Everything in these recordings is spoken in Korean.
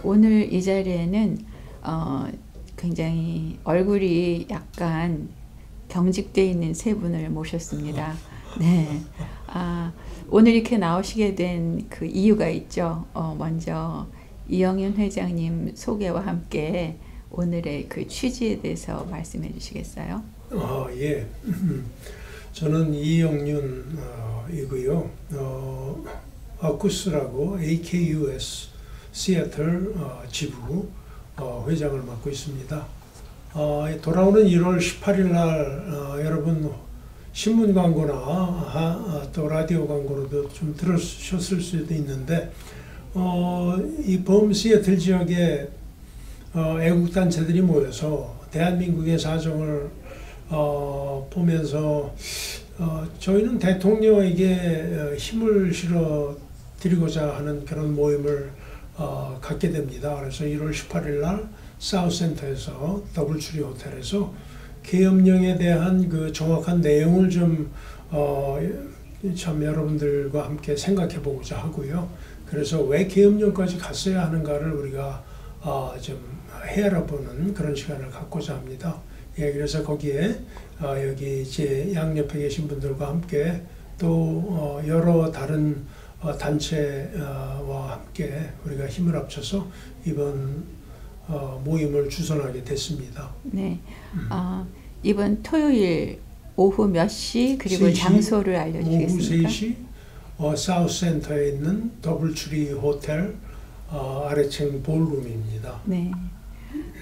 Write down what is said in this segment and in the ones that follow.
오늘 이 자리에는 굉장히 얼굴이 약간 경직되어 있는 세 분을 모셨습니다. 네. 오늘 이렇게 나오시게 된 그 이유가 있죠. 먼저 이영윤 회장님 소개와 함께 오늘의 그 취지에 대해서 말씀해 주시겠어요? 예. 저는 이영윤 이고요. 아쿠스라고 AKUS 시애틀 지부 회장을 맡고 있습니다. 돌아오는 1월 18일 날 여러분 신문 광고나 또 라디오 광고로도 좀 들으셨을 수도 있는데 이 범 시애틀 지역에 애국단체들이 모여서 대한민국의 사정을 보면서 저희는 대통령에게 힘을 실어 드리고자 하는 그런 모임을 갖게 됩니다. 그래서 1월 18일 날 사우스센터에서 더블트리 호텔에서 계엄령에 대한 그 정확한 내용을 좀 참 여러분들과 함께 생각해 보고자 하고요. 그래서 왜 계엄령까지 갔어야 하는가를 우리가 좀 헤아려보는 그런 시간을 갖고자 합니다. 예, 그래서 거기에 여기 제 양옆에 계신 분들과 함께 또 여러 다른 단체와 함께 우리가 힘을 합쳐서 이번 모임을 주선하게 됐습니다. 네. 이번 토요일 오후 몇 시 그리고 3시, 장소를 알려주시겠습니까? 오후 3시 사우스센터에 있는 더블트리 호텔 아래층 볼룸입니다. 네.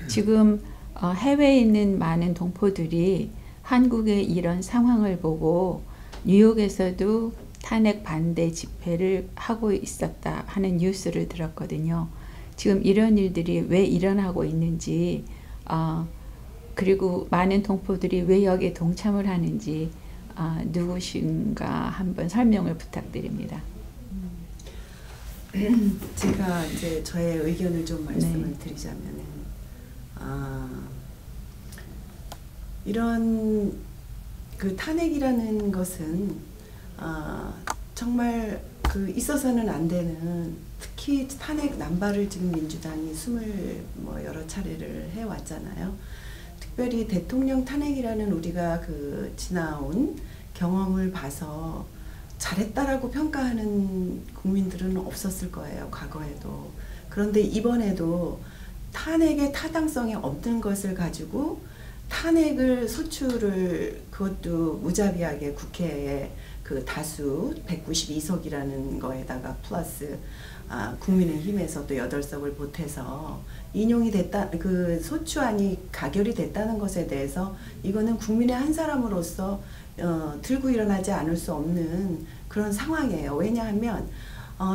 지금 해외에 있는 많은 동포들이 한국의 이런 상황을 보고 뉴욕에서도 탄핵 반대 집회를 하고 있었다 하는 뉴스를 들었거든요. 지금 이런 일들이 왜 일어나고 있는지 그리고 많은 동포들이 왜 여기에 동참을 하는지 누구신가 한번 설명을 부탁드립니다. 제가 이제 저의 의견을 좀 말씀을 드리자면은 이런 그 탄핵이라는 것은 정말 그 있어서는 안 되는, 특히 탄핵 남발을 지금 민주당이 여러 차례를 해왔잖아요. 특별히 대통령 탄핵이라는 우리가 그 지나온 경험을 봐서 잘했다라고 평가하는 국민들은 없었을 거예요, 과거에도. 그런데 이번에도 탄핵의 타당성이 없는 것을 가지고 탄핵을 소추를 그것도 무자비하게 국회에 그 다수 192석이라는 거에다가 플러스 국민의힘에서 또 8석을 보태서 인용이 됐다, 그 소추안이 가결이 됐다는 것에 대해서 이거는 국민의 한 사람으로서 들고 일어나지 않을 수 없는 그런 상황이에요. 왜냐하면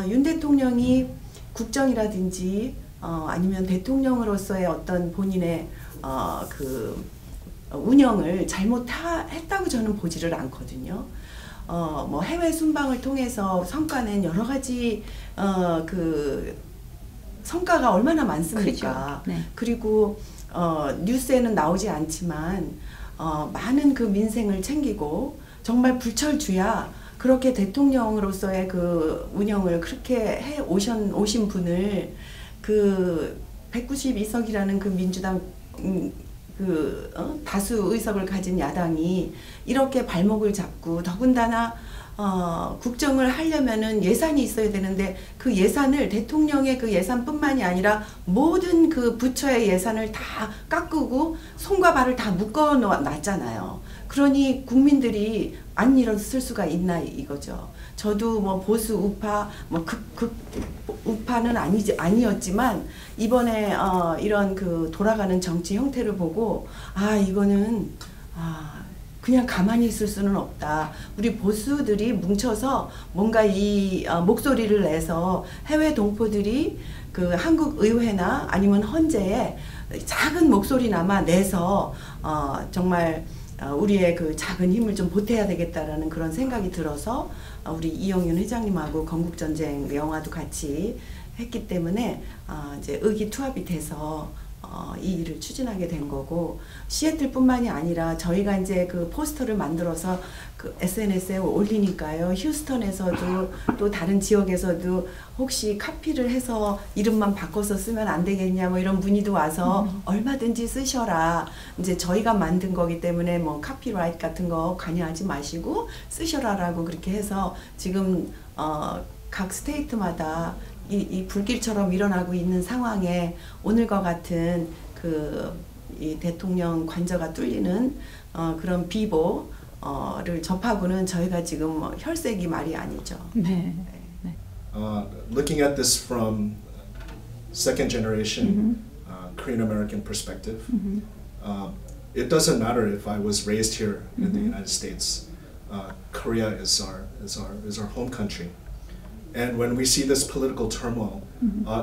윤 대통령이 국정이라든지 아니면 대통령으로서의 어떤 본인의 그 운영을 잘못했다고 저는 보지를 않거든요. 해외 순방을 통해서 성과낸 여러 가지 그 성과가 얼마나 많습니까? 네. 그리고 뉴스에는 나오지 않지만 많은 그 민생을 챙기고 정말 불철주야 그렇게 대통령으로서의 그 운영을 그렇게 해 오신 분을 그 192석이라는 그 민주당 다수 의석을 가진 야당이 이렇게 발목을 잡고, 더군다나 국정을 하려면은 예산이 있어야 되는데 그 예산을 대통령의 그 예산뿐만이 아니라 모든 그 부처의 예산을 다 깎고 손과 발을 다 묶어 놨잖아요. 그러니 국민들이 안 일었을 수가 있나 이거죠. 저도 보수 우파 극 우파는 아니었지만 이번에 이런 그 돌아가는 정치 형태를 보고 이거는 그냥 가만히 있을 수는 없다. 우리 보수들이 뭉쳐서 뭔가 이 목소리를 내서 해외 동포들이 그 한국 의회나 아니면 헌재에 작은 목소리나마 내서 정말 우리의 그 작은 힘을 좀 보태야 되겠다라는 그런 생각이 들어서 우리 이영윤 회장님하고 건국전쟁 영화도 같이 했기 때문에 이제 의기투합이 돼서 이 일을 추진하게 된 거고, 시애틀뿐만이 아니라 저희가 이제 그 포스터를 만들어서 그 SNS에 올리니까요. 휴스턴에서도 또 다른 지역에서도 혹시 카피를 해서 이름만 바꿔서 쓰면 안 되겠냐 뭐 이런 문의도 와서 얼마든지 쓰셔라. 이제 저희가 만든 거기 때문에 뭐 카피라이트 같은 거 관여하지 마시고 쓰셔라라고 그렇게 해서 지금 각 스테이트마다 이 불길처럼 일어나고 있는 상황에 오늘과 같은 이 대통령 관저가 뚫리는 그런 비보를 접하고는 저희가 지금 혈색이 말이 아니죠. 네. Looking at this from second generation Korean American perspective, it doesn't matter if I was raised here in the United States. Korea is our home country. And when we see this political turmoil,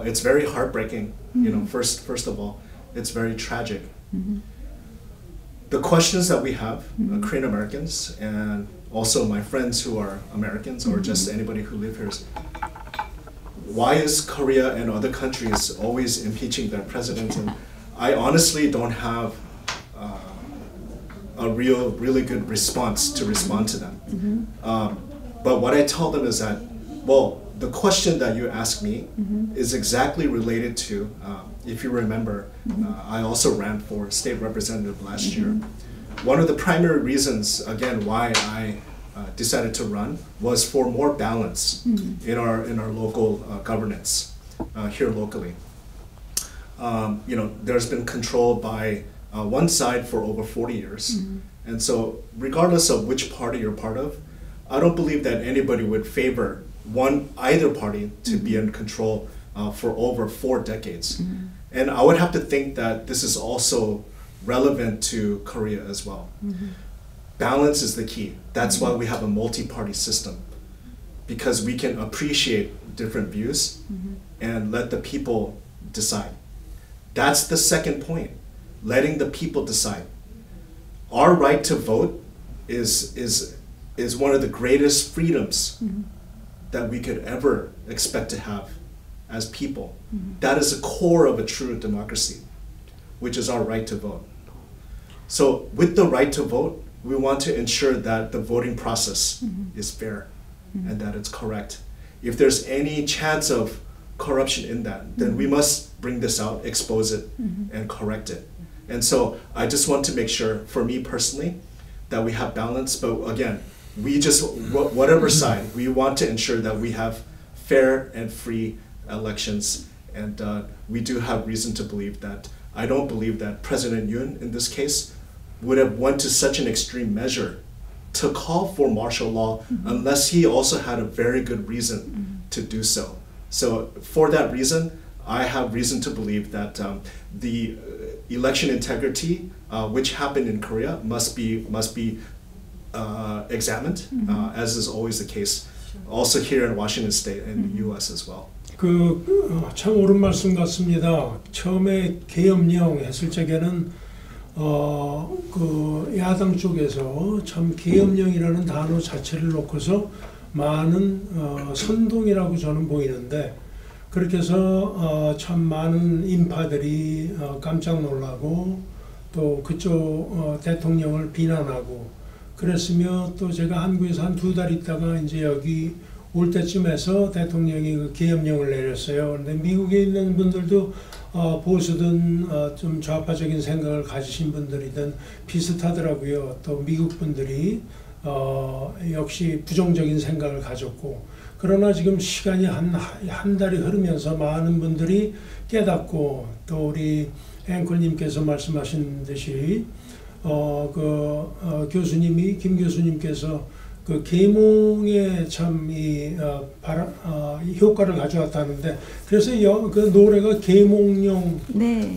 it's very heartbreaking. You know, first of all, it's very tragic. The questions that we have, Korean Americans, and also my friends who are Americans or just anybody who live here, is why is Korea and other countries always impeaching their president? And I honestly don't have a really good response to respond to them. But what I tell them is that, well, the question that you asked me is exactly related to, if you remember, I also ran for state representative last year. One of the primary reasons, again, why I decided to run was for more balance in our local governance here locally. You know, there's been control by one side for over 40 years, and so regardless of which party you're part of, I don't believe that anybody would favor either party to be in control for over 4 decades. And I would have to think that this is also relevant to Korea as well. Balance is the key. That's why we have a multi-party system, because we can appreciate different views and let the people decide. That's the second point, letting the people decide. Our right to vote is one of the greatest freedoms that we could ever expect to have as people. That is the core of a true democracy, which is our right to vote. So with the right to vote, we want to ensure that the voting process is fair and that it's correct. If there's any chance of corruption in that, then we must bring this out, expose it, and correct it. And so I just want to make sure, for me personally, that we have balance. But again, we just, whatever side, we want to ensure that we have fair and free elections. And we do have reason to believe that, I don't believe that President Yoon, in this case, would have went to such an extreme measure to call for martial law unless he also had a very good reason to do so. So for that reason, I have reason to believe that the election integrity, which happened in Korea, must be examined, as is always the case, also here in Washington State and the U.S. as well. 참 옳은 말씀 같습니다. 처음에 계엄령 했을 적에는 야당 쪽에서 참 계엄령이라는 단어 자체를 놓고서 많은 선동이라고 저는 보이는데, 그렇게 해서 참 많은 인파들이 깜짝 놀라고 또 그쪽 대통령을 비난하고 그랬으며, 또 제가 한국에서 한 2달 있다가 이제 여기 올 때쯤에서 대통령이 그 계엄령을 내렸어요. 그런데 미국에 있는 분들도 보수든 좀 좌파적인 생각을 가지신 분들이든 비슷하더라고요. 또 미국 분들이 역시 부정적인 생각을 가졌고, 그러나 지금 시간이 한 달이 흐르면서 많은 분들이 깨닫고, 또 우리 앵콜님께서 말씀하신 듯이 김 교수님께서 그 계몽에 참 효과를 가져왔다는데, 그래서 그 노래가 계몽령,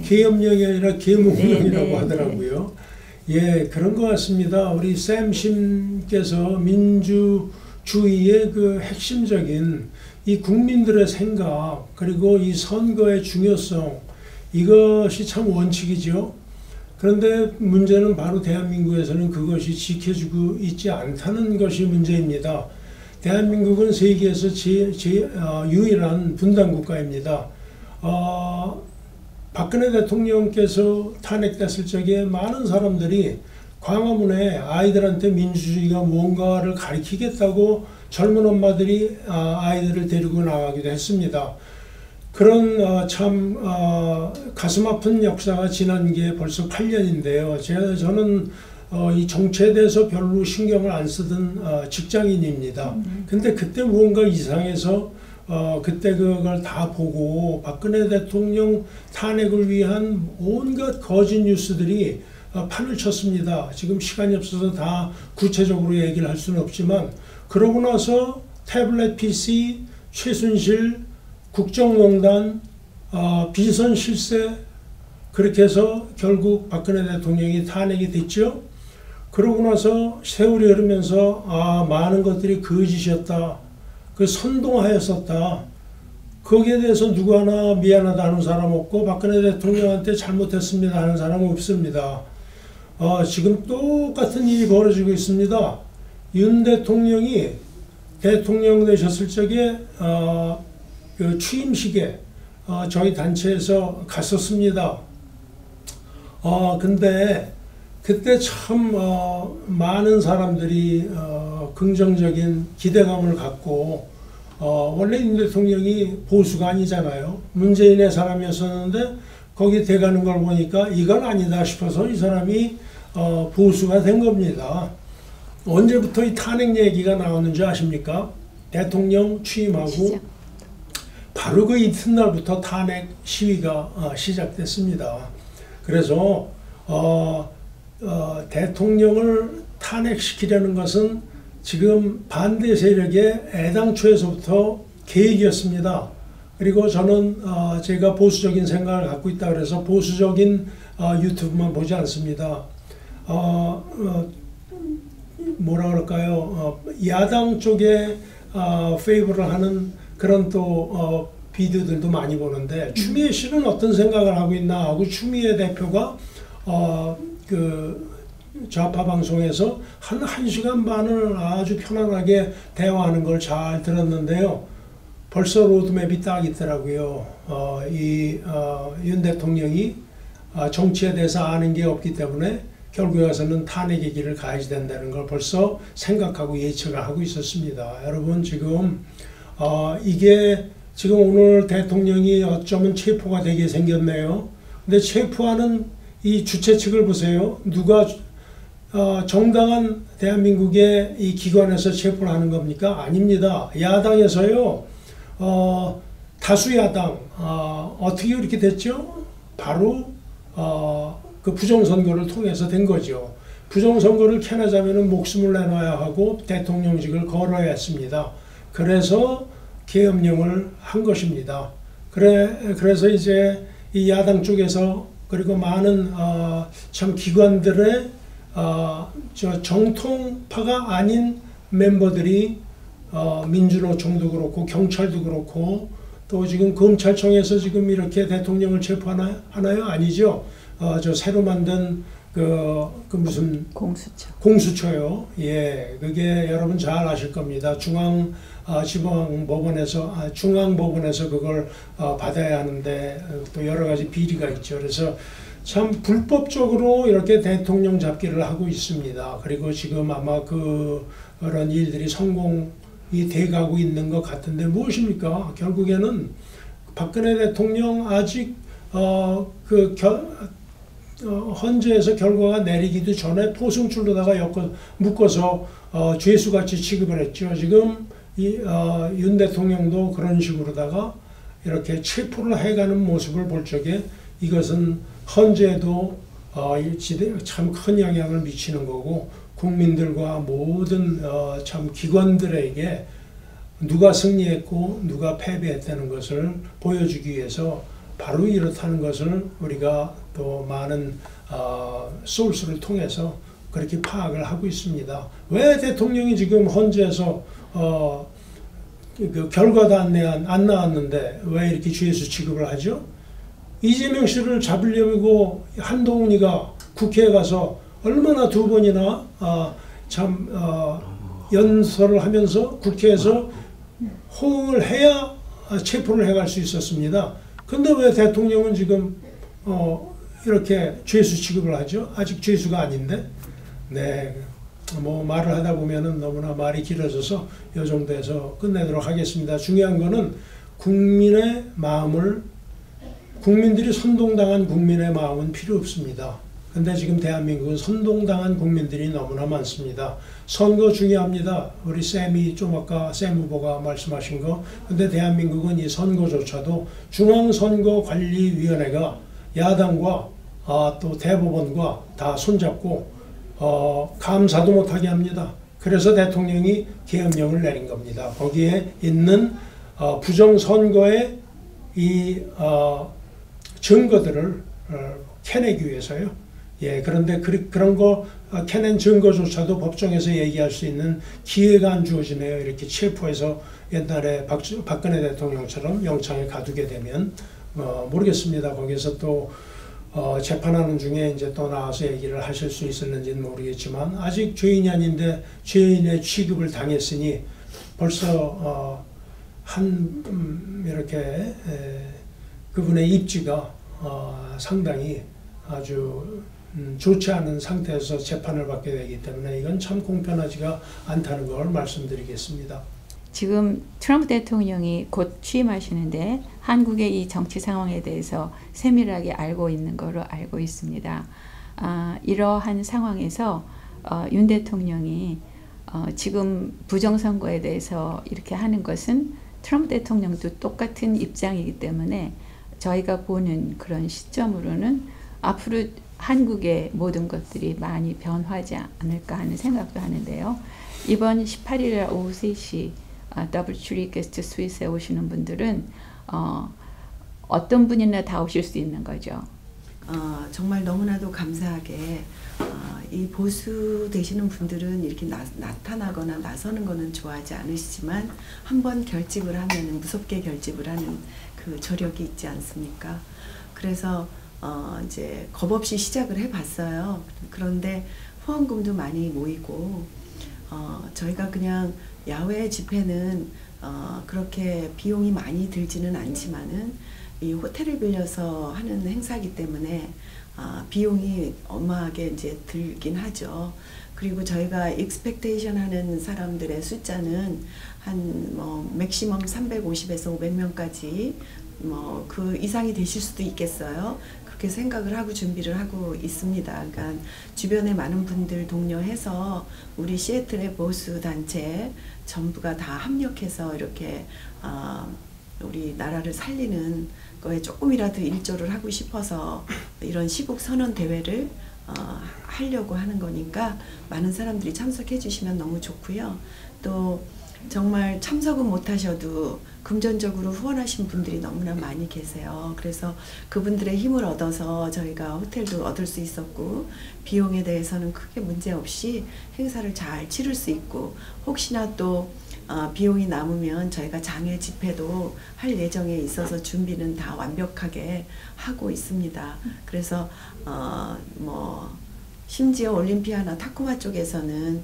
계엄령이 아니라 계몽령이라고 하더라고요. 예, 그런 것 같습니다. 우리 샘 심께서 민주주의의 그 핵심적인 이 국민들의 생각, 그리고 이 선거의 중요성, 이것이 참 원칙이죠. 그런데 문제는 바로 대한민국에서는 그것이 지켜지고 있지 않다는 것이 문제입니다. 대한민국은 세계에서 유일한 분단 국가입니다. 박근혜 대통령께서 탄핵됐을 적에 많은 사람들이 광화문에 아이들한테 민주주의가 무언가를 가르치겠다고 젊은 엄마들이 아이들을 데리고 나가기도 했습니다. 그런 참 가슴 아픈 역사가 지난 게 벌써 8년인데요. 저는 이 정치에 대해서 별로 신경을 안 쓰던 직장인입니다. 근데 그때 무언가 이상해서 그때 그걸 다 보고 박근혜 대통령 탄핵을 위한 온갖 거짓 뉴스들이 판을 쳤습니다. 지금 시간이 없어서 다 구체적으로 얘기를 할 수는 없지만 그러고 나서 태블릿 PC, 최순실, 국정농단, 비선 실세 그렇게 해서 결국 박근혜 대통령이 탄핵이 됐죠. 그러고 나서 세월이 흐르면서 많은 것들이 거짓이었다. 그 선동하였었다. 거기에 대해서 누구 하나 미안하다 하는 사람 없고 박근혜 대통령한테 잘못했습니다 하는 사람은 없습니다. 지금 똑같은 일이 벌어지고 있습니다. 윤 대통령이 대통령 되셨을 적에 그 취임식에 저희 단체에서 갔었습니다. 근데 그때 참 많은 사람들이 긍정적인 기대감을 갖고 원래 윤 대통령이 보수가 아니잖아요. 문재인의 사람이었었는데 거기 돼가는 걸 보니까 이건 아니다 싶어서 이 사람이 보수가 된 겁니다. 언제부터 이 탄핵 얘기가 나왔는지 아십니까? 대통령 취임하고 바로 그 이튿날부터 탄핵 시위가 시작됐습니다. 그래서 대통령을 탄핵시키려는 것은 지금 반대 세력의 애당초에서부터 계획이었습니다. 그리고 저는 제가 보수적인 생각을 갖고 있다 그래서 보수적인 유튜브만 보지 않습니다. 뭐라 그럴까요? 야당 쪽에 페이버를 하는 그런 또 비디오들도 많이 보는데 추미애 씨는 어떤 생각을 하고 있나 하고 추미애 대표가 그 좌파 방송에서 한 1시간 반을 아주 편안하게 대화하는 걸 잘 들었는데요. 벌써 로드맵이 딱 있더라고요. 윤 대통령이 정치에 대해서 아는 게 없기 때문에 결국에 와서는 탄핵의 길을 가야지 된다는 걸 벌써 생각하고 예측을 하고 있었습니다. 여러분 지금 이게 지금 오늘 대통령이 어쩌면 체포가 되게 생겼네요. 근데 체포하는 이 주최 측을 보세요. 누가 정당한 대한민국의 이 기관에서 체포를 하는 겁니까? 아닙니다. 야당에서요. 다수 야당 어떻게 이렇게 됐죠? 바로 그 부정선거를 통해서 된 거죠. 부정선거를 캐내자면 목숨을 내놔야 하고 대통령직을 걸어야 했습니다. 그래서 계엄령을 한 것입니다. 그래서 이제 이 야당 쪽에서 그리고 많은 참 기관들의 저 정통파가 아닌 멤버들이 민주노총도 그렇고 경찰도 그렇고 또 지금 검찰청에서 지금 이렇게 대통령을 체포하나요? 아니죠. 저 새로 만든 그 무슨 공수처요. 예, 그게 여러분 잘 아실 겁니다. 중앙법원에서 그걸 받아야 하는데 또 여러 가지 비리가 있죠. 그래서 참 불법적으로 이렇게 대통령 잡기를 하고 있습니다. 그리고 지금 아마 그런 일들이 성공이 돼가고 있는 것 같은데 무엇입니까? 결국에는 박근혜 대통령 아직 헌재에서 결과가 내리기도 전에 포승줄로다가 묶어서 죄수같이 취급을 했죠. 지금 윤 대통령도 그런 식으로다가 이렇게 체포를 해가는 모습을 볼 적에 이것은 헌재에도 참 큰 영향을 미치는 거고 국민들과 모든 참 기관들에게 누가 승리했고 누가 패배했다는 것을 보여주기 위해서 바로 이렇다는 것을 우리가 또 많은 소스를 통해서 그렇게 파악을 하고 있습니다. 왜 대통령이 지금 헌재에서 그 결과도 안 나왔는데 왜 이렇게 죄수 취급을 하죠? 이재명 씨를 잡으려고 한동훈이가 국회에 가서 얼마나 두 번이나 연설을 하면서 국회에서 호응을 해야 체포를 해갈 수 있었습니다. 근데 왜 대통령은 지금 이렇게 죄수 취급을 하죠. 아직 죄수가 아닌데. 네. 뭐 말을 하다 보면은 너무나 말이 길어져서 이 정도에서 끝내도록 하겠습니다. 중요한 거는 국민들이 선동당한 국민의 마음은 필요 없습니다. 근데 지금 대한민국은 선동당한 국민들이 너무나 많습니다. 선거 중요합니다. 우리 쌤이 좀 아까 쌤 후보가 말씀하신 거. 근데 대한민국은 이 선거조차도 중앙선거관리위원회가 야당과 또 대법원과 다 손잡고 감사도 못하게 합니다. 그래서 대통령이 계엄령을 내린 겁니다. 거기에 있는 부정선거의 이 증거들을 캐내기 위해서요. 예, 그런데 그런 거 캐낸 증거조차도 법정에서 얘기할 수 있는 기회가 안 주어지네요. 이렇게 체포해서 옛날에 박근혜 대통령처럼 영창에 가두게 되면 모르겠습니다. 거기서 또 재판하는 중에 이제 또 나와서 얘기를 하실 수 있을는지는 모르겠지만 아직 죄인이 아닌데 죄인의 취급을 당했으니 벌써 이렇게 그분의 입지가 상당히 아주 좋지 않은 상태에서 재판을 받게 되기 때문에 이건 참 공평하지가 않다는 걸 말씀드리겠습니다. 지금 트럼프 대통령이 곧 취임하시는데 한국의 이 정치 상황에 대해서 세밀하게 알고 있는 거로 알고 있습니다. 이러한 상황에서 윤 대통령이 지금 부정선거에 대해서 이렇게 하는 것은 트럼프 대통령도 똑같은 입장이기 때문에 저희가 보는 그런 시점으로는 앞으로 한국의 모든 것들이 많이 변화하지 않을까 하는 생각도 하는데요. 이번 18일 오후 3시 더블 트리 게스트 스윗에 오시는 분들은 어떤 분이나 다 오실 수 있는 거죠. 정말 너무나도 감사하게 이 보수 되시는 분들은 이렇게 나타나거나 나서는 거는 좋아하지 않으시지만 한번 결집을 하면 무섭게 결집을 하는 그 저력이 있지 않습니까? 그래서 이제 겁없이 시작을 해봤어요. 그런데 후원금도 많이 모이고 저희가 그냥 야외 집회는 그렇게 비용이 많이 들지는 않지만은 이 호텔을 빌려서 하는 행사이기 때문에 비용이 어마하게 이제 들긴 하죠. 그리고 저희가 익스펙테이션 하는 사람들의 숫자는 한 맥시멈 350에서 500명까지 그 이상이 되실 수도 있겠어요. 그렇게 생각을 하고 준비를 하고 있습니다. 그러니까 주변에 많은 분들 독려해서 우리 시애틀의 보수 단체 전부가 다 합력해서 이렇게 우리 나라를 살리는 거에 조금이라도 일조를 하고 싶어서 이런 시국 선언 대회를 하려고 하는 거니까 많은 사람들이 참석해 주시면 너무 좋고요. 또 정말 참석은 못하셔도 금전적으로 후원하신 분들이 너무나 많이 계세요. 그래서 그분들의 힘을 얻어서 저희가 호텔도 얻을 수 있었고 비용에 대해서는 크게 문제없이 행사를 잘 치를 수 있고 혹시나 또 비용이 남으면 저희가 장외 집회도 할 예정에 있어서 준비는 다 완벽하게 하고 있습니다. 그래서 심지어 올림피아나 타코마 쪽에서는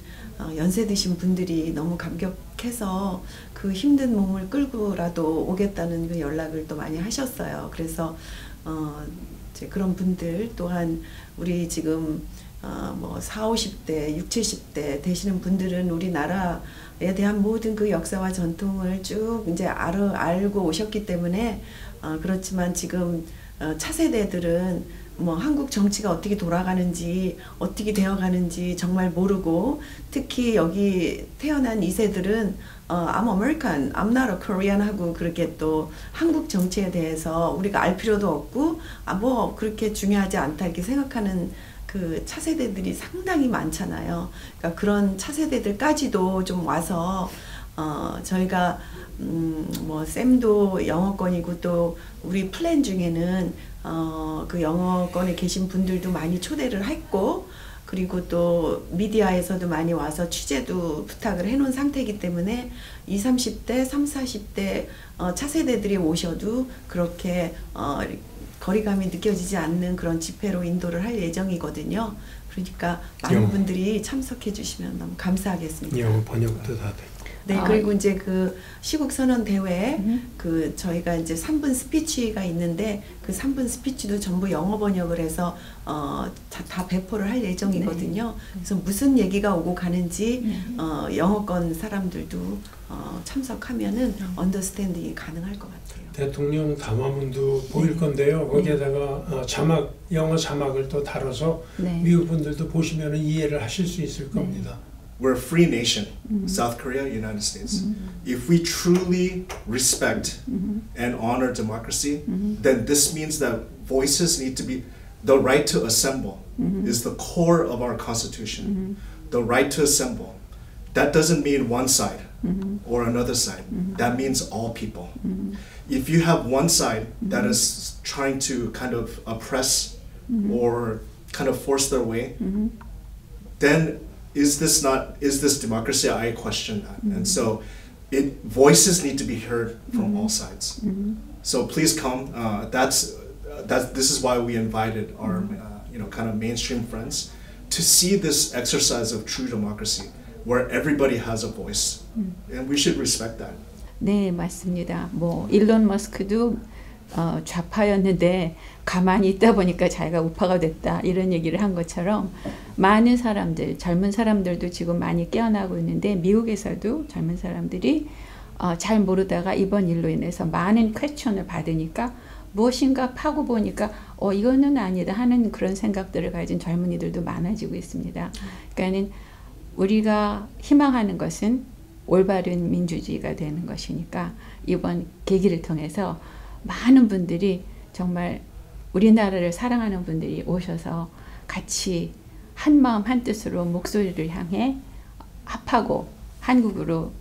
연세 드신 분들이 너무 감격해서 그 힘든 몸을 끌고라도 오겠다는 그 연락을 또 많이 하셨어요. 그래서 이제 그런 분들 또한 우리 지금 40, 50대, 60, 70대 되시는 분들은 우리나라에 대한 모든 그 역사와 전통을 쭉 이제 알고 오셨기 때문에 그렇지만 지금 차세대들은 한국 정치가 어떻게 돌아가는지 어떻게 되어가는지 정말 모르고 특히 여기 태어난 2세들은 I'm American, I'm not a Korean 하고 그렇게 또 한국 정치에 대해서 우리가 알 필요도 없고 그렇게 중요하지 않다 이렇게 생각하는 그 차세대들이 상당히 많잖아요. 그러니까 그런 차세대들까지도 좀 와서 저희가 쌤도 영어권이고 또 우리 플랜 중에는 그 영어권에 계신 분들도 많이 초대를 했고 그리고 또 미디어에서도 많이 와서 취재도 부탁을 해놓은 상태이기 때문에 20, 30대, 30, 40대 차세대들이 오셔도 그렇게 거리감이 느껴지지 않는 그런 집회로 인도를 할 예정이거든요. 그러니까 많은 분들이 참석해 주시면 너무 감사하겠습니다. 영어 번역도 다 돼. 네, 그리고 이제 그 시국 선언 대회에 그 저희가 이제 3분 스피치가 있는데 그 3분 스피치도 전부 영어 번역을 해서 다 배포를 할 예정이거든요. 그래서 무슨 얘기가 오고 가는지 영어권 사람들도 참석하면은 언더스탠딩이 가능할 것 같아요. 대통령 담화문도 보일 건데요. 거기에다가 자막, 영어 자막을 또 달아서 미국 분들도 보시면 이해를 하실 수 있을 겁니다. We're a free nation, South Korea, United States. If we truly respect and honor democracy, then this means that voices need to be, the right to assemble is the core of our constitution. The right to assemble. That doesn't mean one side or another side. That means all people. If you have one side that is trying to kind of oppress or kind of force their way, then is this democracy? I question that. And so voices need to be heard from all sides. So please come. This is why we invited our kind of mainstream friends to see this exercise of true democracy where everybody has a voice. And we should respect that. 네, 맞습니다. 뭐 일론 머스크도 좌파였는데 가만히 있다 보니까 자기가 우파가 됐다 이런 얘기를 한 것처럼 많은 사람들, 젊은 사람들도 지금 많이 깨어나고 있는데 미국에서도 젊은 사람들이 잘 모르다가 이번 일로 인해서 많은 퀘스천을 받으니까 무엇인가 파고 보니까 이거는 아니다 하는 그런 생각들을 가진 젊은이들도 많아지고 있습니다. 그러니까는 우리가 희망하는 것은 올바른 민주주의가 되는 것이니까 이번 계기를 통해서 많은 분들이 정말 우리나라를 사랑하는 분들이 오셔서 같이 한 마음 한 뜻으로 목소리를 향해 합하고 한국으로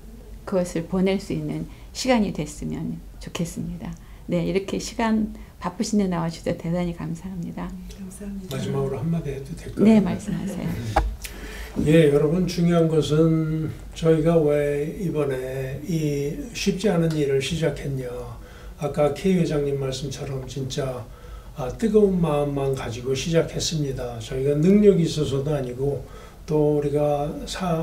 그것을 보낼 수 있는 시간이 됐으면 좋겠습니다. 네, 이렇게 시간 바쁘신데 나와주셔서 대단히 감사합니다. 감사합니다. 마지막으로 한마디 해도 될까요? 네, 말씀하세요. 예, 여러분 중요한 것은 저희가 왜 이번에 이 쉽지 않은 일을 시작했냐. 아까 K 회장님 말씀처럼 진짜 뜨거운 마음만 가지고 시작했습니다. 저희가 능력이 있어서도 아니고 또 우리가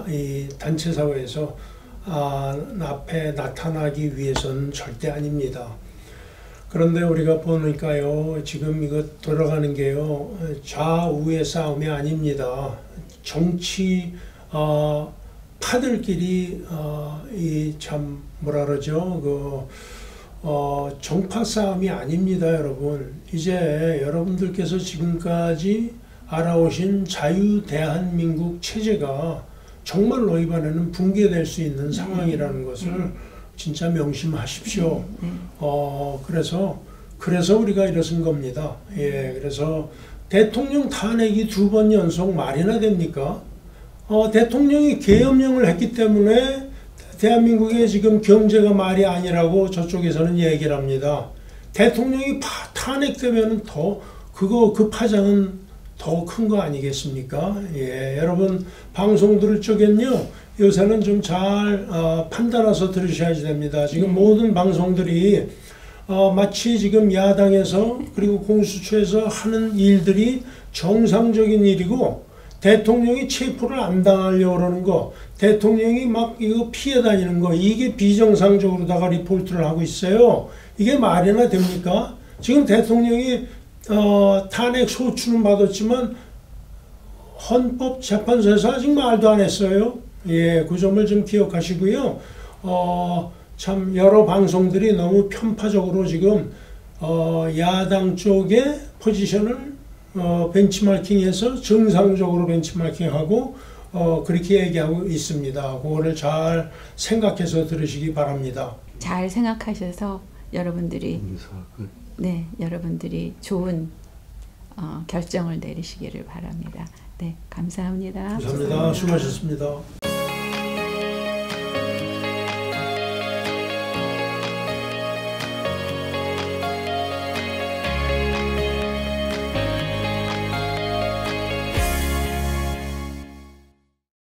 이 단체 사회에서 앞에 나타나기 위해서는 절대 아닙니다. 그런데 우리가 보니까요, 지금 이거 돌아가는 게요, 좌우의 싸움이 아닙니다. 정치 파들끼리 이 참 뭐라 그러죠, 정파 싸움이 아닙니다, 여러분. 이제 여러분들께서 지금까지 알아오신 자유 대한민국 체제가 정말로 이번에는 붕괴될 수 있는 상황이라는 것을 진짜 명심하십시오. 그래서 우리가 일어선 겁니다. 예, 그래서 대통령 탄핵이 2번 연속 말이나 됩니까? 대통령이 계엄령을 했기 때문에 대한민국의 지금 경제가 말이 아니라고 저쪽에서는 얘기를 합니다. 대통령이 탄핵되면 그 파장은 더 큰 거 아니겠습니까? 예, 여러분 방송 들을 적엔요, 요새는 좀 잘 판단해서 들으셔야 됩니다. 지금 모든 방송들이 마치 지금 야당에서 그리고 공수처에서 하는 일들이 정상적인 일이고 대통령이 체포를 안 당하려고 그러는 거, 대통령이 막 이거 피해 다니는 거, 이게 비정상적으로다가 리포트를 하고 있어요. 이게 말이나 됩니까? 지금 대통령이 탄핵 소추는 받았지만 헌법재판소에서 아직 말도 안 했어요. 예, 그 점을 좀 기억하시고요. 참 여러 방송들이 너무 편파적으로 지금 야당 쪽의 포지션을 벤치마킹해서 정상적으로 벤치마킹하고 그렇게 얘기하고 있습니다. 그거를 잘 생각해서 들으시기 바랍니다. 잘 생각하셔서 여러분들이 좋은 결정을 내리시기를 바랍니다. 네, 감사합니다. 감사합니다. 수고하셨습니다.